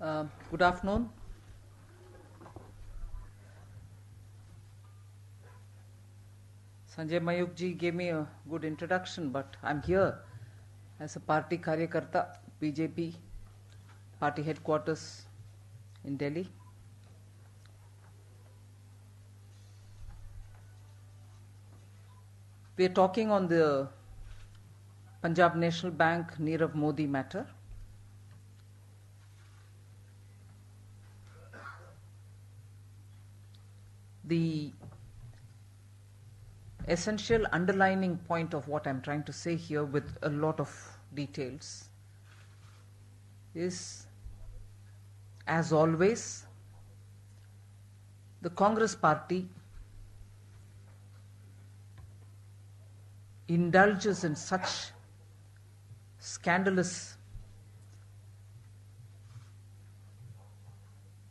Good afternoon. Sanjay Mayuk ji gave me a good introduction, but I'm here as a party karyakarta, BJP party headquarters in Delhi. We are talking on the Punjab National Bank Nirav Modi matter. The essential underlining point of what I'm trying to say here with a lot of details is, as always, the Congress party indulges in such scandalous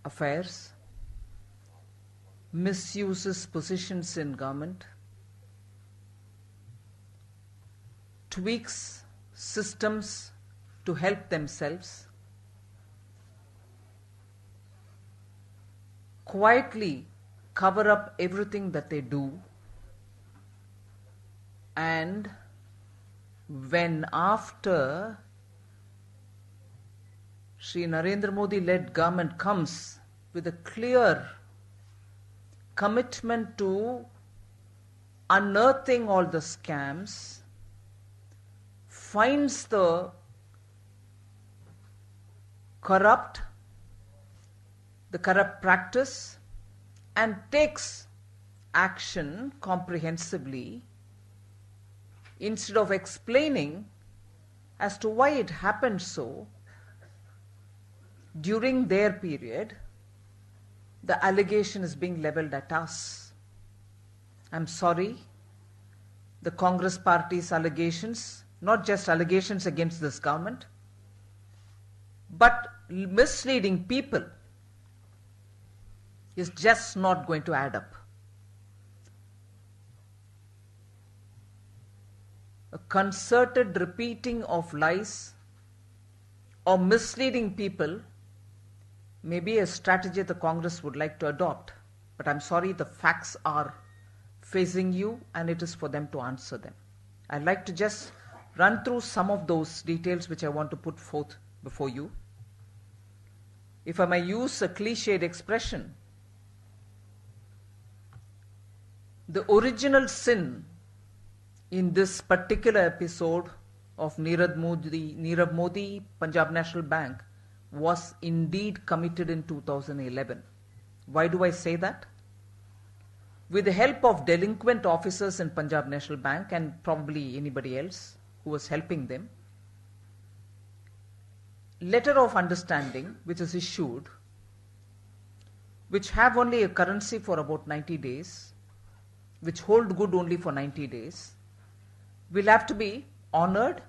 affairs, misuses positions in government, tweaks systems to help themselves, quietly cover up everything that they do, and when after Shri Narendra Modi led government comes with a clear commitment to unearthing all the scams, finds the corrupt practice and takes action comprehensively, instead of explaining as to why it happened so during their period, the allegation is being leveled at us. I'm sorry, the Congress party's allegations, not just allegations against this government, but misleading people, is just not going to add up. A concerted repeating of lies or misleading people may be a strategy the Congress would like to adopt, but I'm sorry, the facts are facing you and it is for them to answer them. I'd like to just run through some of those details which I want to put forth before you. If I may use a cliched expression, the original sin in this particular episode of Nirav Modi Punjab National Bank was indeed committed in 2011. Why do I say that? With the help of delinquent officers in Punjab National Bank and probably anybody else who was helping them, letter of understanding which is issued, which have only a currency for about 90 days, which hold good only for 90 days, will have to be honored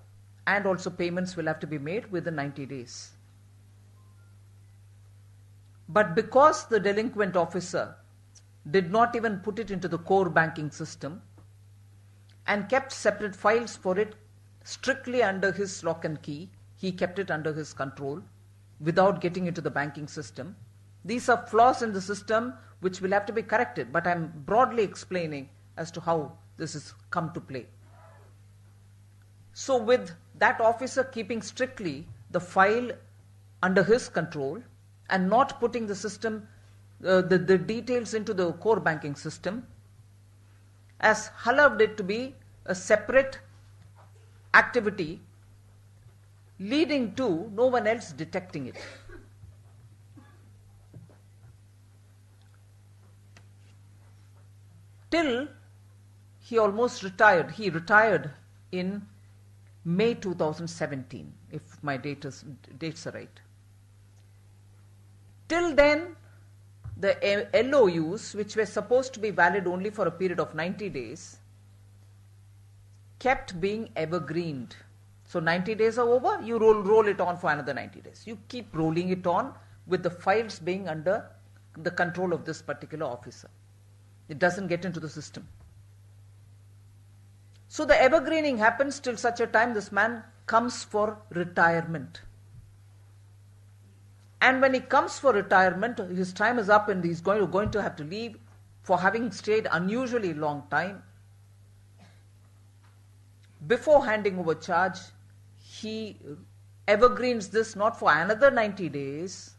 and also payments will have to be made within 90 days. But because the delinquent officer did not even put it into the core banking system and kept separate files for it strictly under his lock and key, he kept it under his control without getting into the banking system. These are flaws in the system which will have to be corrected, but I'm broadly explaining as to how this has come to play. So with that officer keeping strictly the file under his control and not putting the system, the details into the core banking system, has allowed it to be a separate activity, leading to no one else detecting it. Till he almost retired. He retired in May 2017, if my dates are right. Till then, the LOUs, which were supposed to be valid only for a period of 90 days, kept being evergreened. So 90 days are over, you roll it on for another 90 days. You keep rolling it on with the files being under the control of this particular officer. It doesn't get into the system. So the evergreening happens till such a time this man comes for retirement. And when he comes for retirement, his time is up and he's going to have to leave for having stayed unusually long time. Before handing over charge, he evergreens this not for another 90 days,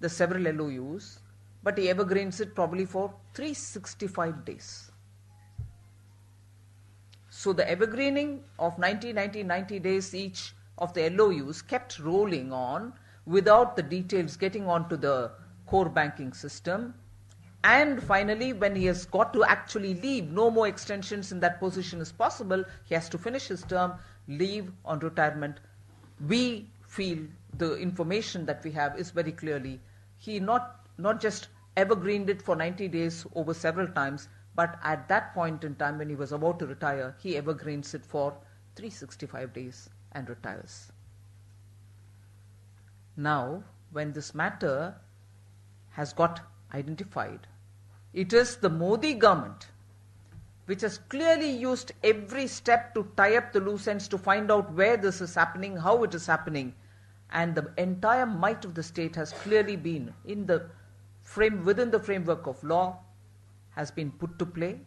the several LOUs, but he evergreens it probably for 365 days. So the evergreening of 90 days each of the LOUs kept rolling on without the details getting onto the core banking system. And finally, when he has got to actually leave, no more extensions in that position is possible, he has to finish his term, leave on retirement. We feel the information that we have is very clearly, he not just evergreened it for 90 days over several times, but at that point in time when he was about to retire, he evergreens it for 365 days and retires. Now, when this matter has got identified, it is the Modi government which has clearly used every step to tie up the loose ends to find out where this is happening, how it is happening, and the entire might of the state has clearly been within the framework of law, has been put to play.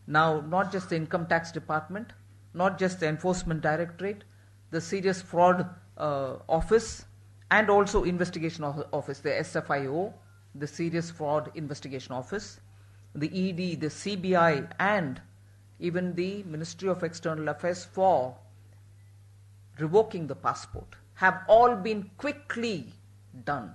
Now, not just the Income Tax Department, not just the Enforcement Directorate, the Serious Fraud Office, and also Investigation Office, the SFIO, the Serious Fraud Investigation Office, the ED, the CBI, and even the Ministry of External Affairs for revoking the passport have all been quickly done.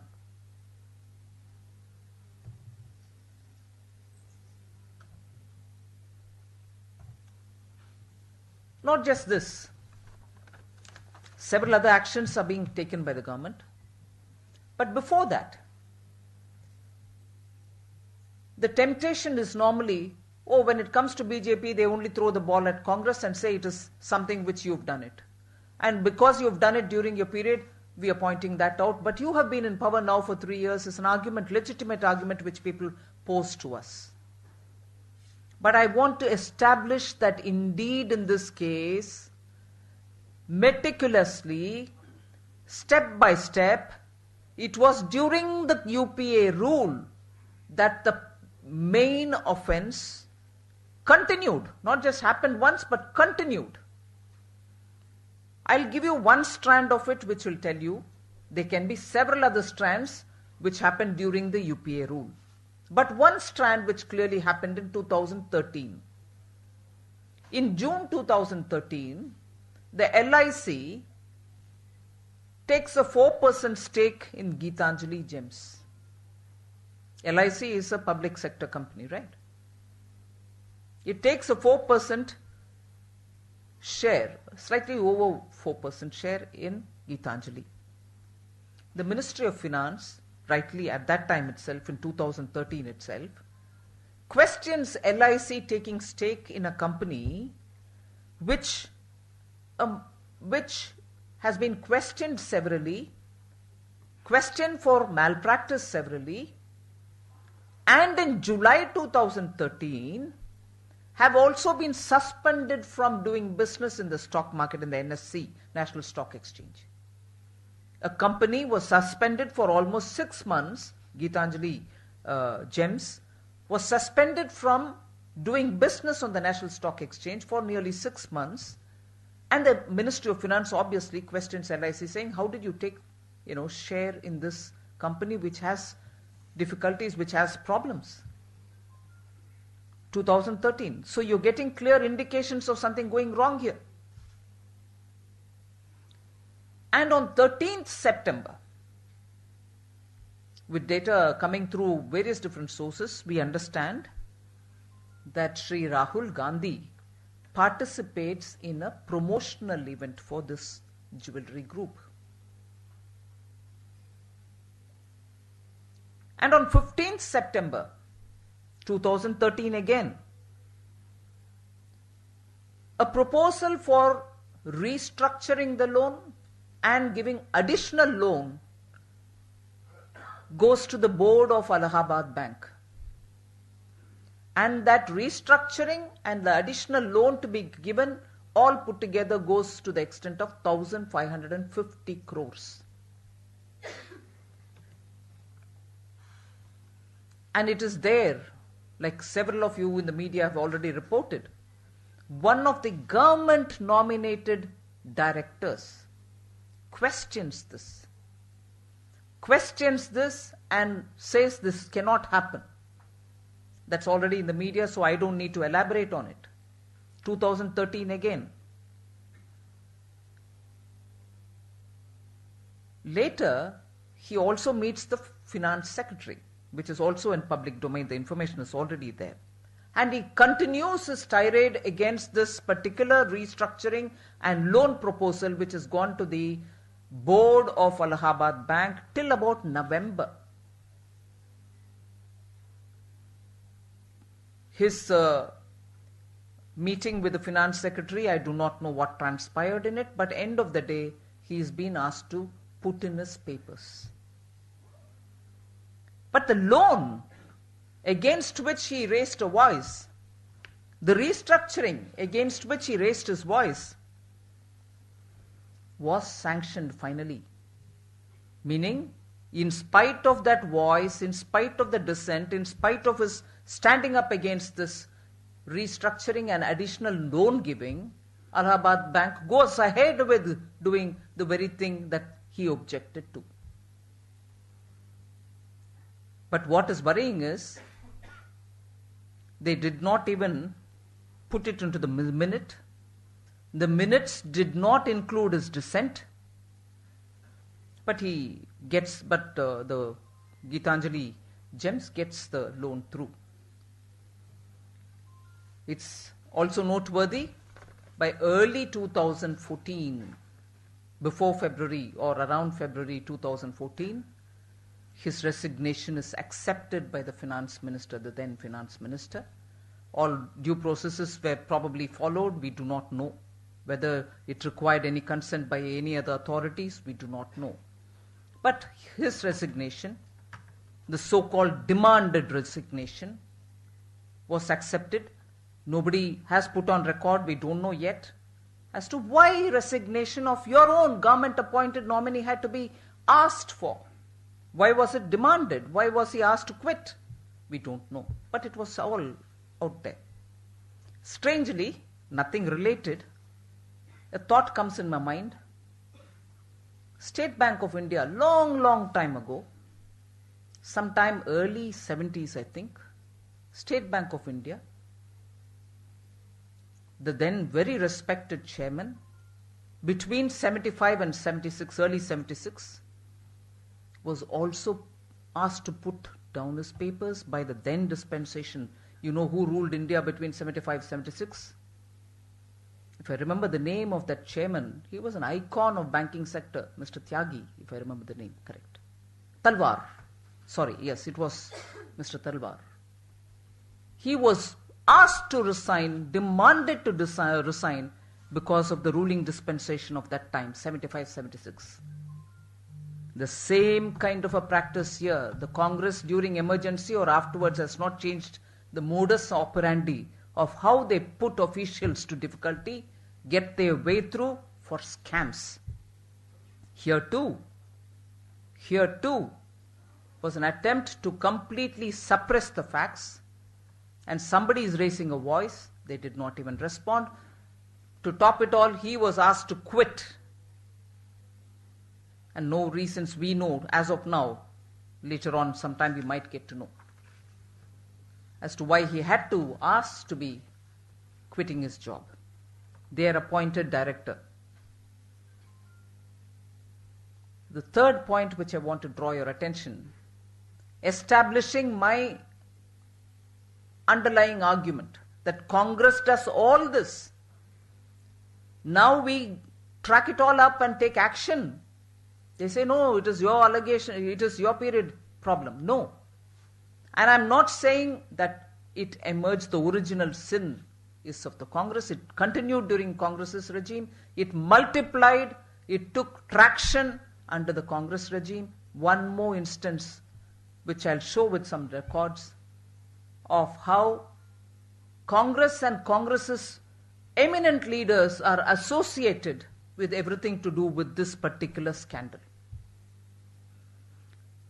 Not just this, several other actions are being taken by the government. But before that, the temptation is normally, when it comes to BJP, they only throw the ball at Congress and say it is something which you've done it. And because you've done it during your period, we are pointing that out. But you have been in power now for 3 years is an argument, legitimate argument, which people pose to us. But I want to establish that indeed in this case, meticulously, step by step, it was during the UPA rule that the main offense continued, not just happened once, but continued. I'll give you one strand of it which will tell you there can be several other strands which happened during the UPA rule. But one strand which clearly happened in 2013. In June 2013, the LIC takes a 4% stake in Geetanjali Gems. LIC is a public sector company, right? It takes a 4% share, slightly over 4% share in Geetanjali. The Ministry of Finance, rightly at that time itself, in 2013 itself, questions LIC taking stake in a company which has been questioned severally, questioned for malpractice severally, and in July 2013 have also been suspended from doing business in the stock market in the NSE, National Stock Exchange. A company was suspended for almost 6 months, Geetanjali Gems, was suspended from doing business on the National Stock Exchange for nearly 6 months. And the Ministry of Finance obviously questions LIC saying, how did you take share in this company which has difficulties, which has problems? 2013. So you're getting clear indications of something going wrong here. And on 13th September, with data coming through various different sources, we understand that Sri Rahul Gandhi participates in a promotional event for this jewelry group. And on 15th September 2013 again, a proposal for restructuring the loan and giving additional loan goes to the board of Allahabad Bank. And that restructuring and the additional loan to be given all put together goes to the extent of 1,550 crores. And it is there, like several of you in the media have already reported, one of the government-nominated directors questions this and says this cannot happen. That's already in the media, so I don't need to elaborate on it. 2013 again. Later, he also meets the finance secretary, which is also in public domain. The information is already there. And he continues his tirade against this particular restructuring and loan proposal, which has gone to the board of Allahabad Bank till about November. His meeting with the finance secretary, I do not know what transpired in it, but end of the day, he is being asked to put in his papers. But the loan against which he raised a voice, the restructuring against which he raised his voice, was sanctioned finally. Meaning, in spite of that voice, in spite of the dissent, in spite of his standing up against this restructuring and additional loan giving, Allahabad Bank goes ahead with doing the very thing that he objected to. But what is worrying is, they did not even put it into the minute. The minutes did not include his dissent. But the Gitanjali Gems gets the loan through. It's also noteworthy, by early 2014, before February or around February 2014, his resignation is accepted by the finance minister, the then finance minister. All due processes were probably followed. We do not know. Whether it required any consent by any other authorities, we do not know. But his resignation, the so-called demanded resignation, was accepted. Nobody has put on record, we don't know yet, as to why resignation of your own government-appointed nominee had to be asked for. Why was it demanded? Why was he asked to quit? We don't know. But it was all out there. Strangely, nothing related, a thought comes in my mind. State Bank of India, long time ago, sometime early 70s, I think, State Bank of India, the then very respected chairman, between 75 and 76, early 76, was also asked to put down his papers by the then dispensation. You know who ruled India between 75 and 76? If I remember the name of that chairman, he was an icon of banking sector, Mr. Tyagi, if I remember the name correct. Talwar. Sorry, yes, it was Mr. Talwar. He was asked to resign, demanded to resign because of the ruling dispensation of that time, 75-76. The same kind of a practice here. The Congress during emergency or afterwards has not changed the modus operandi of how they put officials to difficulty, get their way through for scams. Here too was an attempt to completely suppress the facts, and somebody is raising a voice. They did not even respond. To top it all, he was asked to quit. And no reasons we know as of now. Later on, sometime we might get to know as to why he had to ask to be quitting his job. Their appointed director. The third point which I want to draw your attention, establishing my underlying argument that Congress does all this. Now we track it all up and take action. They say, no, it is your allegation, it is your period problem. No. And I'm not saying that it emerged, the original sin is of the Congress. It continued during Congress's regime. It multiplied. It took traction under the Congress regime. One more instance, which I'll show with some records, of how Congress and Congress's eminent leaders are associated with everything to do with this particular scandal.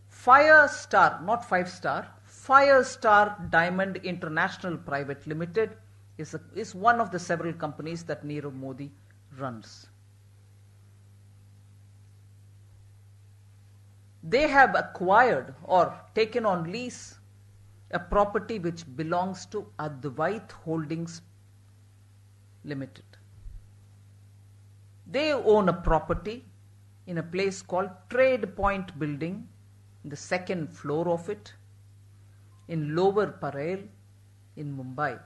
Fire Star, not 5-star, Firestar Diamond International Private Limited is one of the several companies that Nirav Modi runs. They have acquired or taken on lease a property which belongs to Advait Holdings Limited. They own a property in a place called Trade Point Building, in the second floor of it, in Lower Parel in Mumbai.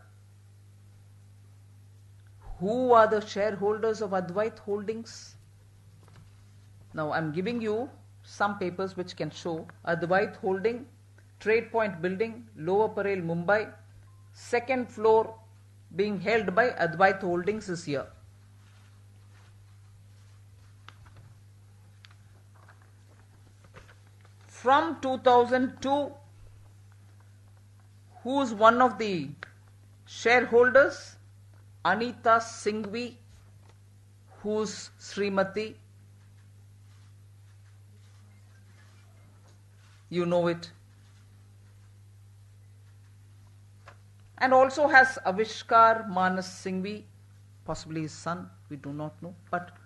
Who are the shareholders of Advait Holdings? Now I'm giving you some papers which can show Advait Holding, Trade Point Building, Lower Parel, Mumbai, second floor being held by Advait Holdings is here. From 2002, who is one of the shareholders? Anita Singhvi, who's Srimati. You know it. And also has Avishkar Manas Singhvi, possibly his son, we do not know, but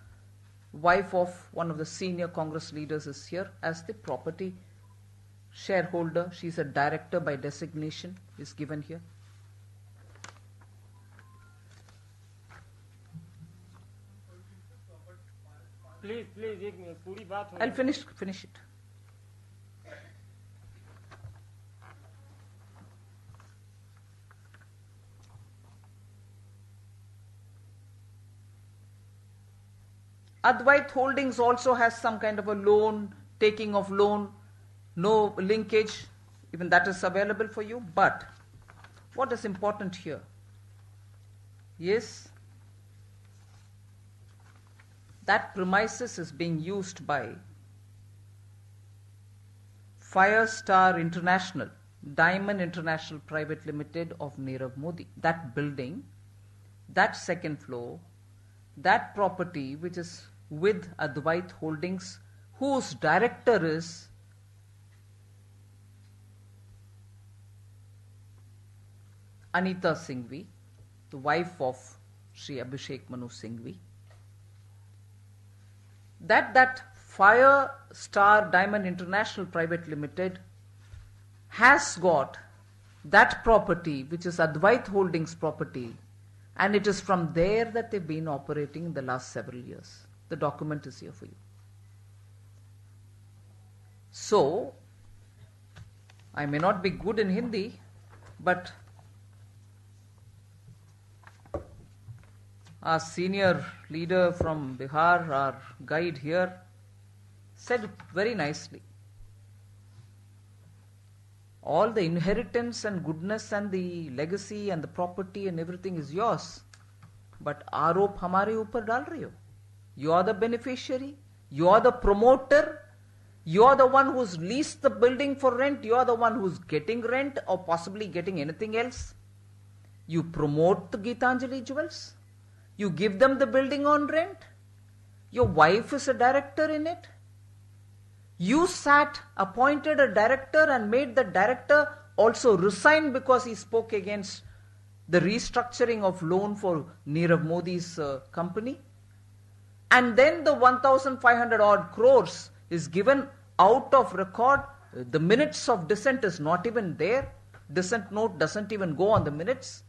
wife of one of the senior Congress leaders is here as the property shareholder. She's a director by designation, is given here. Please, एक minute पूरी बात हो I'll finish it. Advait Holdings also has some kind of a loan, taking of loan, no linkage, even that is available for you. But what is important here? Yes, that premises is being used by Firestar International, Diamond International Private Limited of Nirav Modi. That building, that second floor, that property which is with Advait Holdings, whose director is Anita Singhvi, the wife of Sri Abhishek Manu Singhvi. That Firestar Diamond International Private Limited has got that property, which is Advait Holdings property, and it is from there that they've been operating in the last several years. The document is here for you. So, I may not be good in Hindi, but our senior leader from Bihar, our guide here, said it very nicely. All the inheritance and goodness and the legacy and the property and everything is yours. But आरोप हमारे ऊपर डाल रहे हो. You are the beneficiary. You are the promoter. You are the one who's leased the building for rent. You are the one who's getting rent or possibly getting anything else. You promote the Gitanjali Jewels. You give them the building on rent. Your wife is a director in it. You appointed a director and made the director also resign because he spoke against the restructuring of loan for Nirav Modi's company. And then the 1,500 odd crores is given out of record. The minutes of dissent is not even there. Dissent note doesn't even go on the minutes.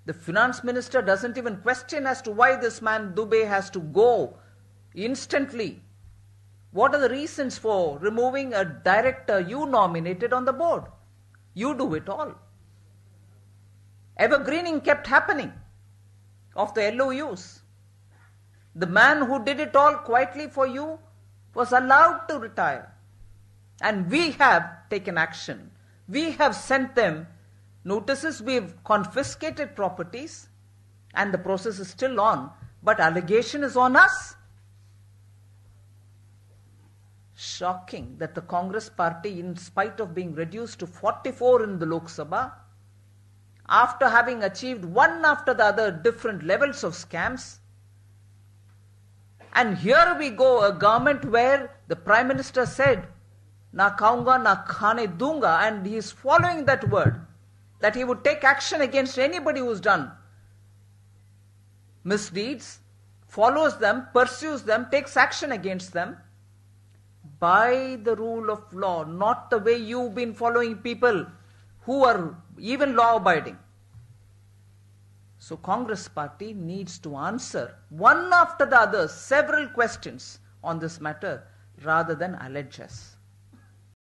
The finance minister doesn't even question as to why this man Dubey has to go instantly. What are the reasons for removing a director you nominated on the board? You do it all. Evergreening kept happening of the LOUs. The man who did it all quietly for you was allowed to retire. And we have taken action. We have sent them notices, we've confiscated properties, and the process is still on, but allegation is on us. Shocking that the Congress party, in spite of being reduced to 44 in the Lok Sabha, after having achieved one after the other different levels of scams, and here we go, a government where the Prime Minister said Na khaunga, na khane dunga, and he is following that word, that he would take action against anybody who's done misdeeds, follows them, pursues them, takes action against them by the rule of law, not the way you've been following people who are even law-abiding. So Congress party needs to answer one after the other several questions on this matter rather than allege us.